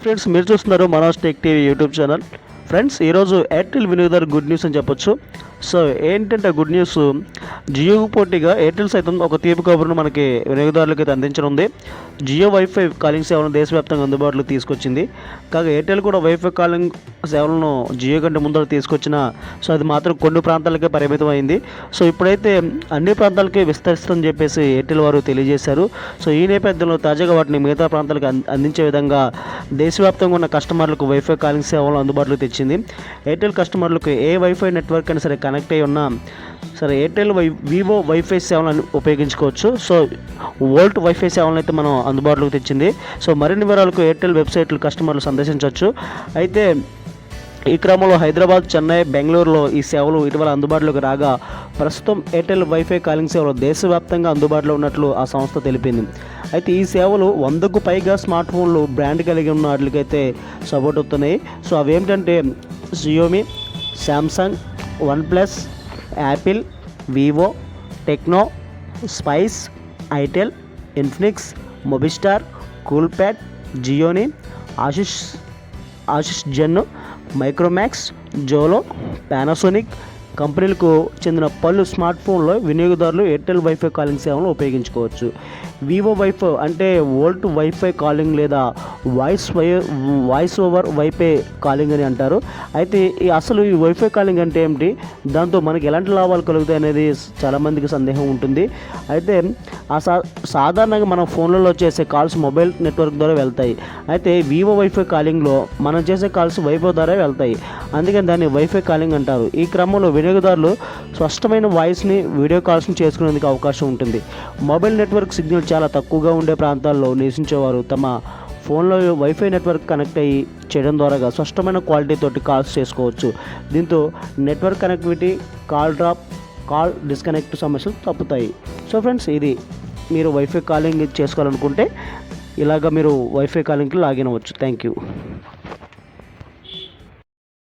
Friends, మీరు చూస్తున్నారు Manoj tech TV YouTube channel. Friends, ఈరోజు ఎయిర్టెల్ వినియోగదారు గుడ్ న్యూస్ అని చెప్పొచ్చు. సో ఏంటంటే గుడ్ న్యూస్, జియోకు పోటీగా ఎయిర్టెల్ సైతం ఒక తీపి కబురును మనకి వినియోగదారులకు అయితే అందించనుంది. జియో వైఫై కాలింగ్ సేవలను దేశవ్యాప్తంగా అందుబాటులోకి తీసుకొచ్చింది. కాగా ఎయిర్టెల్ కూడా వైఫై కాలింగ్ సేవలను జియో కంటే ముందర తీసుకొచ్చిన, సో అది మాత్రం కొన్ని ప్రాంతాలకే పరిమితం అయింది. సో ఇప్పుడైతే అన్ని ప్రాంతాలకే విస్తరిస్తుందని చెప్పేసి ఎయిర్టెల్ వారు తెలియజేశారు. సో ఈ నేపథ్యంలో తాజాగా వాటిని మిగతా ప్రాంతాలకు అందించే విధంగా దేశవ్యాప్తంగా ఉన్న కస్టమర్లకు వైఫై కాలింగ్ సేవలను అందుబాటులోకి తెచ్చింది. ఎయిర్టెల్ కస్టమర్లకు ఏ వైఫై నెట్వర్క్ అయినా సరే కనెక్ట్ అయి ఉన్నా సరే ఎయిర్టెల్ వివో వైఫై సేవలను ఉపయోగించుకోవచ్చు. సో వోల్ట్ వైఫై సేవలను అయితే మనం అందుబాటులోకి తెచ్చింది. సో మరిన్ని వివరాలకు ఎయిర్టెల్ వెబ్సైట్లు కస్టమర్లు సందర్శించవచ్చు. అయితే ఈ క్రమంలో హైదరాబాద్, చెన్నై, బెంగళూరులో ఈ సేవలు ఇటీవల అందుబాటులోకి రాగా ప్రస్తుతం ఎయిర్టెల్ వైఫై కాలింగ్ సేవలు దేశవ్యాప్తంగా అందుబాటులో ఉన్నట్లు ఆ సంస్థ తెలిపింది. అయితే ఈ సేవలు 100కు పైగా స్మార్ట్ ఫోన్లు బ్రాండ్ కలిగి ఉన్న వాటికైతే సపోర్ట్ అవుతున్నాయి. సో అవేమిటంటే Xiaomi, Samsung, OnePlus, Apple, Vivo, Tecno, Spice, itel, Infinix, Mobistar, Coolpad, Gionee, Asus Zen, Micromax, Xolo, Panasonic కంపెనీలకు చెందిన పలు స్మార్ట్ ఫోన్లో వినియోగదారులు ఎయిర్టెల్ వైఫై కాలింగ్ సేవలను ఉపయోగించుకోవచ్చు. వివో వైఫై అంటే వోల్ట్ వైఫై కాలింగ్ లేదా వాయిస్ ఓవర్ వైఫై కాలింగ్ అని అంటారు. అయితే అసలు ఈ వైఫై కాలింగ్ అంటే ఏమిటి, దాంతో మనకి ఎలాంటి లాభాలు కలుగుతాయి అనేది చాలామందికి సందేహం ఉంటుంది. అయితే సాధారణంగా మన ఫోన్లలో చేసే కాల్స్ మొబైల్ నెట్వర్క్ ద్వారా వెళ్తాయి. అయితే వివో వైఫై కాలింగ్లో మనం చేసే కాల్స్ వైఫై ద్వారా వెళ్తాయి. అందుకని దాన్ని వైఫై కాలింగ్ అంటారు. ఈ క్రమంలో వినియోగదారులు స్పష్టమైన వాయిస్ని, వీడియో కాల్స్ని చేసుకునేందుకు అవకాశం ఉంటుంది. మొబైల్ నెట్వర్క్ సిగ్నల్ చాలా తక్కువగా ఉండే ప్రాంతాల్లో నివసించేవారు తమ ఫోన్లో వైఫై నెట్వర్క్ కనెక్ట్ అయ్యి చేయడం ద్వారా స్పష్టమైన క్వాలిటీ తోటి కాల్స్ చేసుకోవచ్చు. దీంతో network connectivity, call drop, call disconnect సమస్యలు తప్పుతాయి. సో ఫ్రెండ్స్, ఇది మీరు వైఫై కాలింగ్ చేసుకోవాలనుకుంటే ఇలాగ మీరు వైఫై కాలింగ్కి లాగిన్ అవ్వచ్చు. Thank you.